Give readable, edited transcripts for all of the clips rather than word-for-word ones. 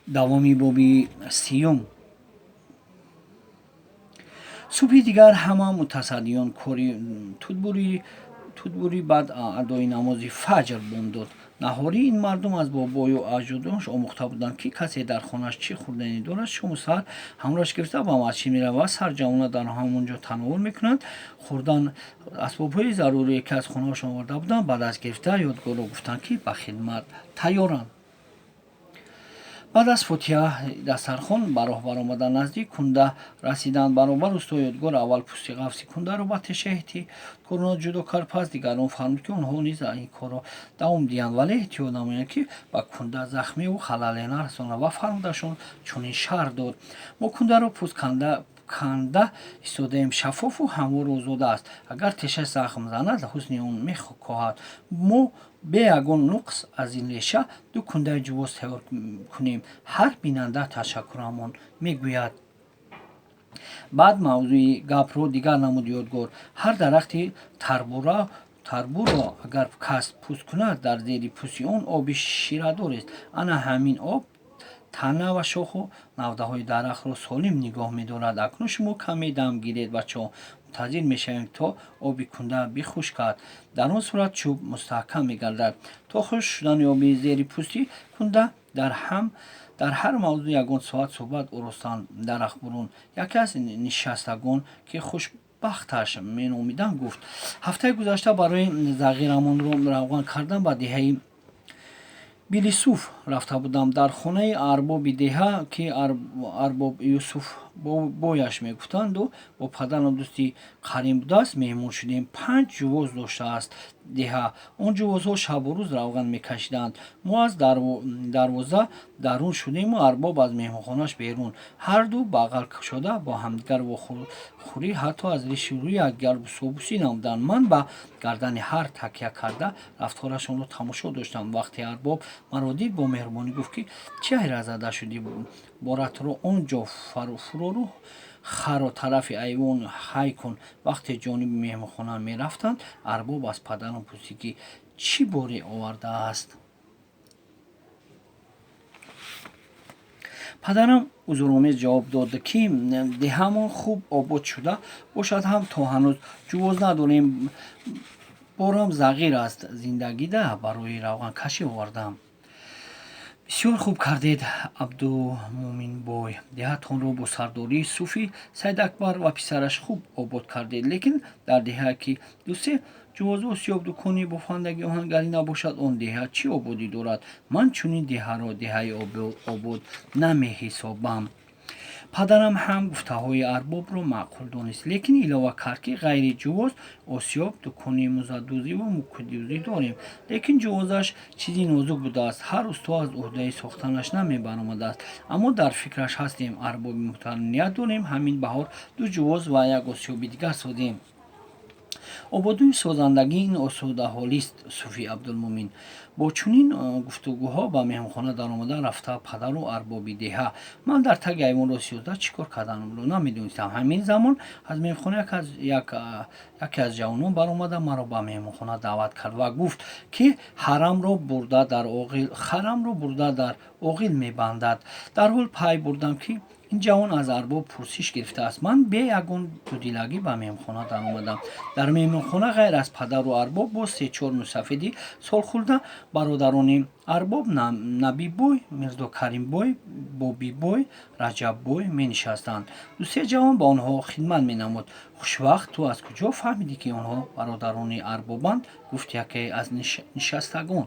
давоми боби сеюм. субҳи дигар ҳама мутасаддиён кори тудбурӣ баъд адои намози фаҷр бом дод. наҳорӣ ин мардум аз бобою аҷдодонаш омӯхта буданд, ки касе дар хонааш чӣ хӯрдани дорад, шому саҳар ҳамроҳаш гирифта ба масҷид меравад ва сарҷамона дар ҳамонҷо тановул мекунанд. хӯрдан асбобҳои зарурие, ки аз хонаҳошон оварда буданд, ба даст гирифта ёдгорро гуфтанд, ки ба хидмат тайёранд. баъд аз фотиҳа дастархон ба роҳ баромадан наздик кунда расиданд. баробар устои ёдгор аввал пӯсти ғафси кундаро ба теша эҳтиёткорона ҷудо кард, пас дигарон фармуд, ки онҳо низ ин корро давом диҳанд, вале эҳтиёт намоянд, ки ба кунда захмеву халале нарасонанд, ва фармудашон чунин шарҳ дод: мо кундаро пӯст канда истодаем, шаффофу ҳамвору озода аст. агар тешаш захм занад, ҳусни он мекоҳад. мо бе ягон нуқс аз ин реша ду кундаи ҷувоз тайёр кунем. ҳар бинанда ташаккурамон мегӯяд. баъд мавзӯи гапро дигар намуд ёдгор: ҳар дарахти тарбуро агар кас пӯст кунад, дар зери пӯсти он оби ширадорест. ана ҳамин об тана ва шоху навдаҳои дарахтро солим нигоҳ медорад. акнун шумо каме дам гиред, бачаҳо. мунтазир мешавем, то оби кунда бихушкад. дар он сурат чӯб мустаҳкам мегардад. то хушк шудани оби зери пӯсти кунда дар ҳар мавзӯъ ягон соат суҳбат оростанд. дарахтбурун яке аз нишастагон, ки хушбахташ меномиданд, гуфт: ҳафтаи гузашта барои зағирамонро равған кардан ба деҳаи билисуф рафта будам. дар хонаи арбоби деҳа, ки арбоб юсуф бояш мегуфтанду бо падарам дӯсти қарин будааст, меҳмон шудем. 5 ҷувоз доштааст деҳа. он ҷувозҳо шабу рӯз равған мекашиданд. мо аз дарвоза дарун шудему арбоб аз меҳмонхонааш берун. ҳарду бағал кушода бо ҳамдигар вохӯрӣ, ҳатто аз риши рӯи якдигар бусобусӣ намуданд. ман ба гардани ҳар такя карда рафторашонро тамошо доштам. вақте арбоб маро дид, бо меҳрубонӣ гуфт, ки чӣ ҳайрат зада шудӣ, боратро он ҷо фурорӯ харо тарафи айвон ҳай кун. вақте ҷониби меҳмонхона мерафтанд, арбоб аз падарам пурсид, ки чӣ боре овардааст. падарам узуромез ҷавоб дод, ки деҳамон хуб обод шуда бошад ҳам, то ҳанӯз ҷувоз надорем. борам зағир аст. зиндагида барои равғанкашӣ овардам. бисёр хуб кардед, абдумуминбой. деҳатонро бо сардории суфи Сайдакбар ва писараш хуб обод кардед. лекин дар деҳае, ки дусе ҷувоз осёб дукони бофандагии оҳангарӣ набошад, он деҳа чӣ ободӣ дорад? ман чунин деҳаро деҳаи обод намеҳисобам. падарам ҳам гуфтаҳои арбобро маъқул донист, лекин илова кард, ки ғайри ҷувоз осёб дукони мӯзадӯзиву муккудӯзӣ дорем. лекин ҷувозаш чизи нозук будааст. ҳар усто аз уҳдаи сохтанаш намебаромадааст. аммо дар фикраш ҳастем. арбоби муҳтарам, ният дорем ҳамин баҳор 2 ҷувоз ва як осёби дигар созем. ободии созандагӣ ин осудаҳолист. суфи Абдулмумин бо чунин гуфтугӯҳо ба меҳмонхона даромада, рафта падару арбоби деҳа: ман дар таги айвонро 13 чӣ кор карданамро намедонистам. ҳамин замон аз меҳмонхона яке аз ҷавонон баромада, маро ба меҳмонхона даъват кард ва гуфт, ки харамро бурда дар оғил мебандад. дар ҳол пай бурдам, ки ин ҷавон аз арбоб пурсиш гирифтааст. ман бе ягон дудилагӣ ба меҳмонхона даромадам. дар меҳмонхона ғайр аз падару арбоб бо 3-4 мусафиди солхӯрда бародарони арбоб, набибой, мирзокаримбой, бобибой, раҷаббой менишастанд. 2-3 ҷавон ба онҳо хидмат менамуд. хушвақт, ту аз куҷо фаҳмидӣ, ки онҳо бародарони арбобанд? гуфт яке аз нишастагон.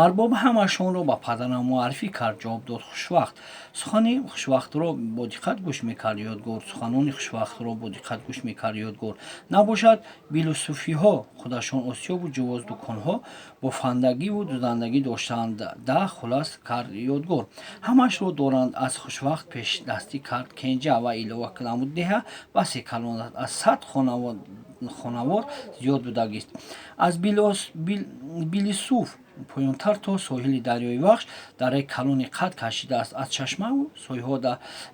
арбоб ҳамаашонро ба падарам муаррифӣ кард. ҷавоб дод: хушвақт. сухани хушвақтро бо диққат гӯш мекард ёдгор. суханони хушвақтро бо диққат гӯш мекард ёдгор. набошад билусуфиҳо худашон осёбу ҷувоз дуконҳо, бофандагиву дузандагӣ доштаанд. да хулас кард ёдгор. ҳамаашро доранд. аз хушвақт пешдастӣ кард кенҷа ва илова намуд: деҳа басе калон аст. аз 100 хонавор зиёд будагист. аз билисуф поёнтар то соҳили дарёи вахш дараи калони қад кашидааст. аз чашмаву соyҳо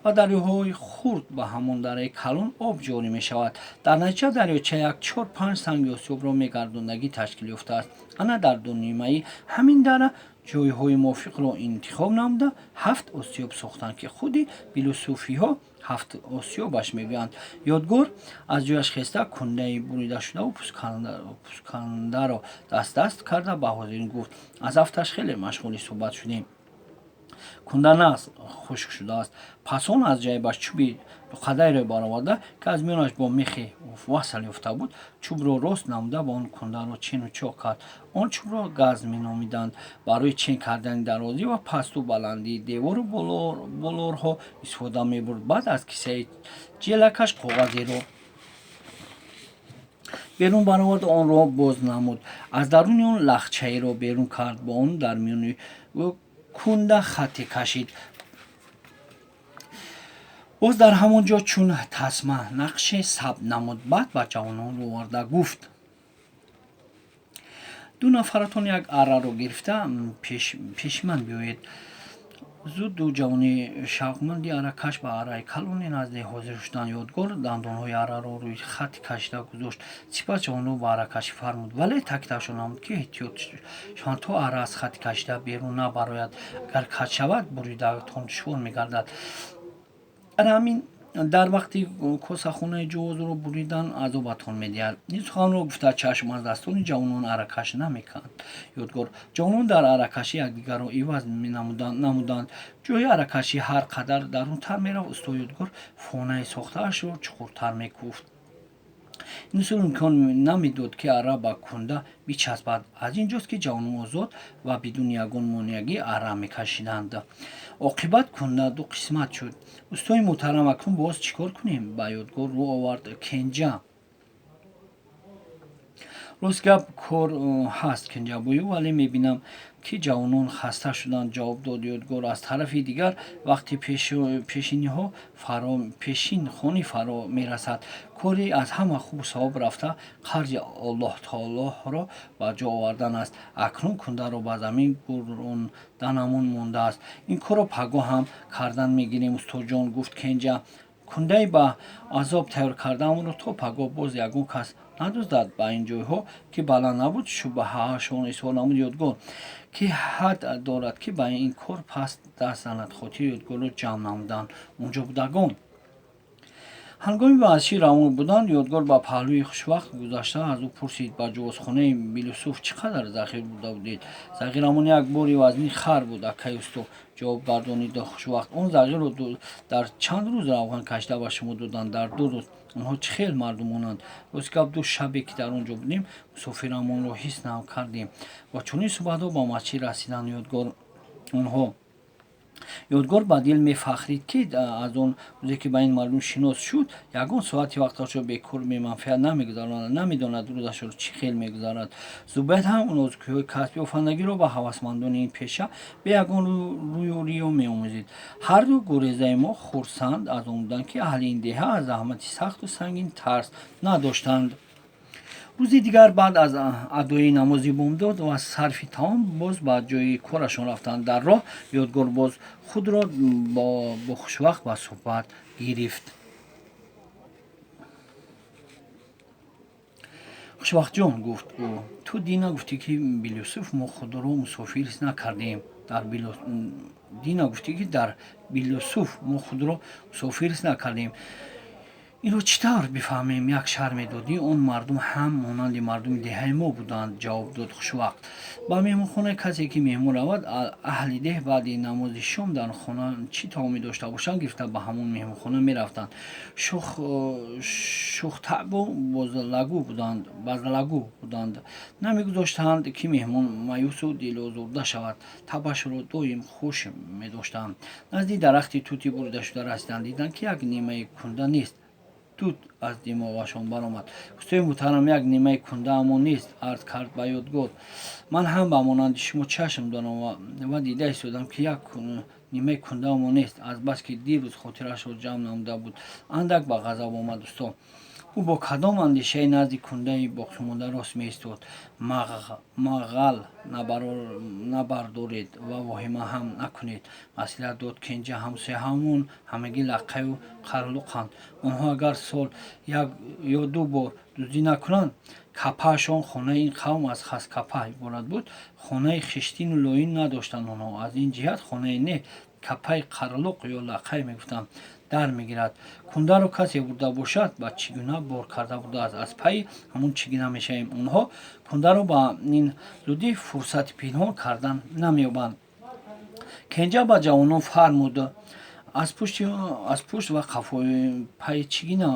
ва дарёҳои хурд ба ҳамон дараи калон об ҷорӣ мешавад. дар натиҷа дарёча як 4-5 санги осёбро мегардондагӣ ташкил ёфтааст. ана дар дунимаи ҳамин дара ҷойҳои мувофиқро интихоб намуда 7 осиёб сохтанд, ки худи философиҳо 7 осиёбаш мегӯянд. Ёдгор аз ҷояш хеста кундаи буридашудаву пӯскандаро даст карда ба ҳозирин гуфт: аз ҳафташ хеле машғули суҳбат шудем. Кунда на хушк шудааст. Пас он аз ҷайбаш чӯби дуқадайро бароварда, ки аз миёнаш бо мехи васл ёфта буд, чӯбро рост намуда ба он кундаро чену чоқ кард. Он чӯбро газ меномиданд. Барои чен кардани дарозӣ ва пасту баландии девору болорҳо истифода мебурд. Баъд аз кисаи ҷелакаш коғазеро берун баровард, онро боз намуд. Аз даруни он лахчаеро берун кард. Бо он дар миёни кунда хатте кашид. боз дар ҳамон ҷо чун тасма нақше сабт намуд. Баъд ба ҷавононро оварда гуфт: ду нафаратон як арраро гирифта пеши ман биёед. зуд ду ҷавони шавқманди арракаш ба арраи калоне наздик ҳозир шуданд. Ёдгор дандонҳои арраро рӯи хатти кашида гузошт. Сипас ҷавонро ба арракашӣ фармуд, вале таъкидашон намуд, ки эҳтиётшон, то арра аз хатти кашида берун набарояд. Агар кач шавад, буридатон душвор мегардад. дар вақти косахонаи ҷувозро буридан азобатон медиҳад. Ин суханро гуфта, чашм аз дастони ҷавонон арракашӣ намеканд. Ёдгор: ҷавонон дар арракашӣ якдигарро иваз намуданд. ҷои арракашӣ ҳар қадар дарунтар мерафт, устои Ёдгор фонаи сохтаашро чуқуртар мекӯфт. ин усул имкон намедод, ки арра ба кунда бичаспад. аз ин ҷост, ки ҷавонон озод ва бидуни ягон монеагӣ арра мекашиданд. оқибат кунда ду қисмат шуд. устои муҳтарам, акнун боз чӣ кор кунем? Ба Ёдгор рӯ овард Кенҷа. рост гап кор ҳаст кенҷабӯю, вале мебинам, ки ҷавонон хаста шуданд, ҷавоб дод Ёдгор. Аз тарафи дигар, вақти пешинхонӣ фаро мерасад, кори аз ҳама хуб савоб рафта, қарзи Аллоҳтаолоро ба ҷо овардан аст. Акнун кундаро ба замин гуронданамон мондааст. ин корро пагоҳ ҳам кардан мегирем, устодҷон, гуфт Кенҷа. кундаи ба азоб тайёр кардаамонро то пагоҳ боз ягон кас надоздад ба ин ҷойҳо, ки баланд набуд, шубҳаашон изҳор намуд Ёдгор, ки ҳад дорад, ки ба ин кор паст даст занад. хотири Ёдгорро ҷамъ намуданд онҷо будагон. ҳангоми баъзшӣ равон буданд, Ёдгор ба паҳлӯи хушвақт гузашта аз ӯ пурсид: ба ҷувозхонаи Билюсуф чӣ қадар захир буда будед? Зағирамон як бори вазнин хар буд, акай усто, ҷавоб гардонид Хушвақт. он зағирро дар чанд рӯз равған кашида ба шумо доданд? Дар 2 рӯз. онҳо чӣ хел мардумонанд? рост гап, 2 шабе, ки дар он ҷо будем, мусофирамонро ҳис кардем. ба чунин суҳбатҳо ба масҷид расиданд. Ёдгор ба дил мефахрид, ки аз он рӯзе, ки ба ин мардум шинос шуд, ягон соати вақташро бекор беманфиат намегузаронад. намедонад рӯзашро чӣ хел мегузарад. Зубайд ҳам нозукиҳои касби офандагиро ба ҳавасмандони ин пеша бе ягон рӯю риё меомӯзид. ҳарду гурезаи мо хурсанд аз он буданд, ки аҳли ин деҳа аз заҳмати сахту сангин тарс надоштанд. рӯзи дигар баъд аз адои намози бомдод ва сарфи таом боз ба ҷойи корашон рафтанд. дар роҳ Ёдгор боз худро бо Хушвақт ба суҳбат гирифт. хушвақтҷон, гуфт ӯ, ту дина гуфтӣ, ки Билюсуф мо худро мусофир ҳис накардем. дар Билюсуф мо худро мусофир ҳис накардем. инро чӣ тавр бифаҳмем? як шарҳ медодӣ? Он мардум ҳам монанди мардуми деҳаи мо буданд, ҷавоб дод Хушвақт. ба меҳмонхона касе, ки меҳмон равад, аҳли деҳ баъди намози шом дар хона чӣ таоме дошта бошанд, гирифта ба ҳамон меҳмонхона мерафтанд. шухтаъбу базлагу буданд. намегузоштанд, ки меҳмон маъюсу дилозурда шавад. табашро доим хуш медоштанд. назди дарахти тути буридашуда расиданд. диданд, ки як нимаи кунда нест. дуд аз димоғашон баромад. устои муҳтарам, як нимаи кундаамон нест, арз кард ба Ёдгор. ман ҳам ба монанди шумо чашм дорам ва дида истодам, ки як нимаи кундаамон нест. аз бас ки дирӯз хотирашро ҷамъ намуда буд, андак ба ғазаб омад. усто, ӯ бо кадом андешаи назди кундаи боқимонда рост меистод. мағал набардоред ва воҳима ҳам накунед. маслиҳат дод кенҷа. ҳамсояҳамон ҳамагӣ лаққаю қарлуқанд. онҳо агар сол як ё ду бор дуздӣ накунанд. капаашон хонаи ин қавм аз хаскапа иборат буд. хонаи хиштину лоин надоштанд онҳо. аз ин ҷиҳат хонаи не капаи қарлуқ ё лаққай мегуфтанд дар мегирад. кундаро касе бурда бошад ба чӣ гуна бор карда будааст. аз пайи ҳамун чӣ гуна мешавем. онҳо кундаро ба ин зудӣ фурсати пинҳон кардан намеёбанд. кенҷа ба ҷавонон фармуд аз пушт ва қафои пайи чӣ гуна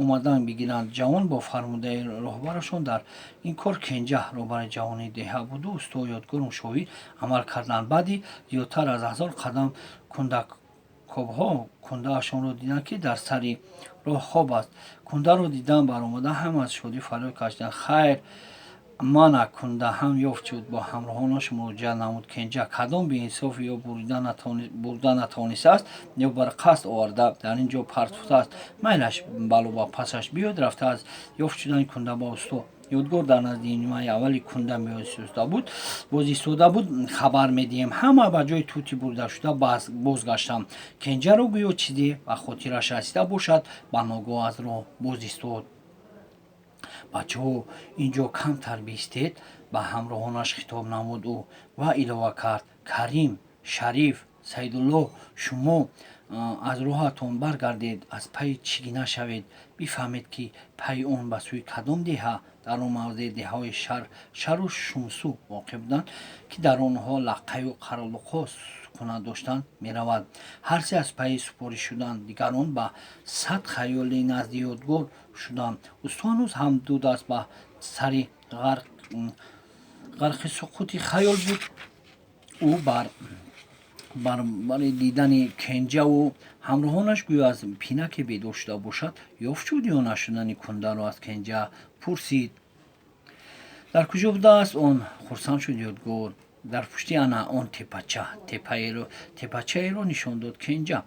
омадан бигиранд. ҷавон бо фармудаи роҳбарашон дар ин кор кенҷа роҳбари ҷавони деҳа буду усто ёдгору мушовир амал карданд. баъди зиёдтар аз 1000 қадам кундакобҳо кундаашонро диданд ки дар сари роҳ хоб аст. кундаро дидан баромада ҳам аз шодӣ фарёд кашиданд. хайр мана кунда ҳам ёфт шуд. бо ҳамроҳонаш муроҷиат намуд. кенҷа кадом беинсофӣ ё бурда натавонистааст ё бар қасд оварда дар ин ҷо парт футааст. майлаш балу ба пасаш биёд. рафта аз ёфт шудани кунда ба усто ёдгор дар назди нимаи аввали кунда бозистода буд хабар медиҳем. ҳама ба ҷои тути бурдашуда бозгаштанд. кенҷаро гӯё чизе ба хотираш расида бошад ба ногоҳ аз роҳ бозистод. бачаҳо ин ҷо камтар биистед. ба ҳамроҳонаш хитоб намуд ӯ ва илова кард. карим, шариф, саидулло, шумо аз роҳатон баргардед. аз пайи чӣ гуна шавед. бифаҳмед ки пайи он ба сӯи кадом деҳа. дар он мавзеъ деҳаҳои шару шумсу воқеъ буданд ки дар онҳо лаққаю қарлуқҳо сукунат доштанд меравад. ҳар се аз пайи супориш шуданд. дигарон ба сад хаёли назди ёдгор шуданд. усто ҳанӯз ҳам ду даст ба сари ғарқи суқути хаёл буд. ӯ барбари дидани кенҷаву ҳамроҳонаш гӯё аз пинаке бедор шуда бошад ёфт шуд ё нашудани кундаро аз кенҷа пурсид. дар куҷо будааст он? хурсанд шуд ёдгор. дар пушти ана он тепачаеро нишон дод кенҷа.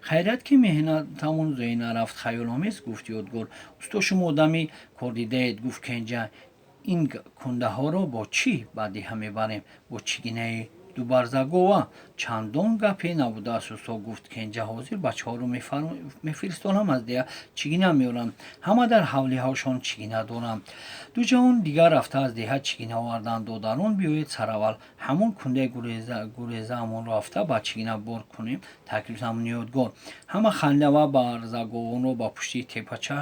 хайрат ки меҳнатамон зои нарафт. хаёломез гуфт ёдгор. усто шумо одами кордидаед. гуфт кенҷа. ин кундаҳоро бо чӣ ба деҳа мебарем? бо чӣ гунаи дубарзагова? чандон гапе набудааст усто. гуфт кенҷа. ҳозир бачаҳоро мефиристонам аз деҳа чӣ гуна меорам. ҳама дар ҳавлиҳошон чӣ гуна доранд. ду ҷавон дигар рафта аз деҳа чӣ гуна оварданд. дар он биёед сараввал ҳамон кундаи гурезаамонро рафта ба чӣ гуна бор кунем таклиф намуд ёдгор. ҳама ханда ва барзаговонро ба пушти тепача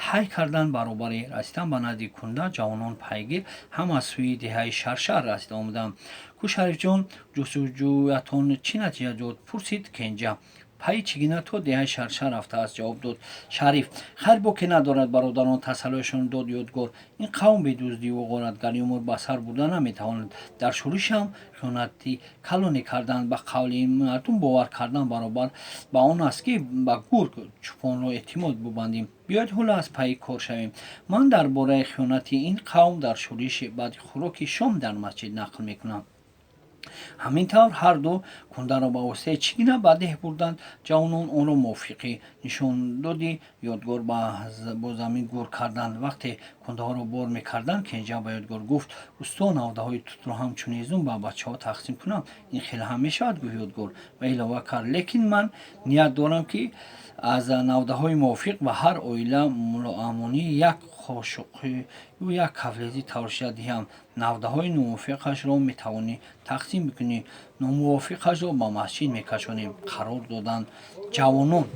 ҳай карданд. баробари расидан ба назди кунда ҷавонон пайгир ҳам аз сӯи деҳаи шаршар расида омаданд. ку шарифҷон ҷустуҷӯятон чӣ натиҷа дод? пурсид кенҷа. пайи чӣ гуна то деҳаи шаршар рафтааст? ҷавоб дод шариф. хайр боке надорад бародарон. тасаллиашон дод ёдгор. ин қавм бедуздиву ғоратгарӣ умр ба сар бурда наметавонад. дар шӯришам хиёнати калоне карданд. ба қавли ин мардум бовар кардан баробар ба он аст ки ба гург чӯпонро эътимод бубандем. биёед ҳула аз пайи кор шавем. ман дар бораи хиёнати ин қавм дар шӯриш баъди хӯроки шом дар масҷид нақл мекунам. ҳамин тавр ҳар ду кундаро ба воситаи чӣ гуна ба деҳ бурданд. ҷавонон онро мувофиқи нишондоди ёдгор бо замин гур карданд. вақте кундаҳоро бор мекарданд кенҷа ба ёдгор гуфт. усто навдаҳои тутро ҳамчун езум ба бачаҳо тақсим кунам. ин хеле ҳам мешавад? гуфт ёдгор ва илова кард. лекин ман ният дорам ки аз навдаҳои мувофиқ ба ҳар оила мулоамонӣ як қошуқи ё як кафлези тавришида диҳам. навдаҳои номувофиқашро метавонӣ тақсим бикунӣ. номувофиқашро ба масҷид мекашонем. қарор доданд ҷавонон.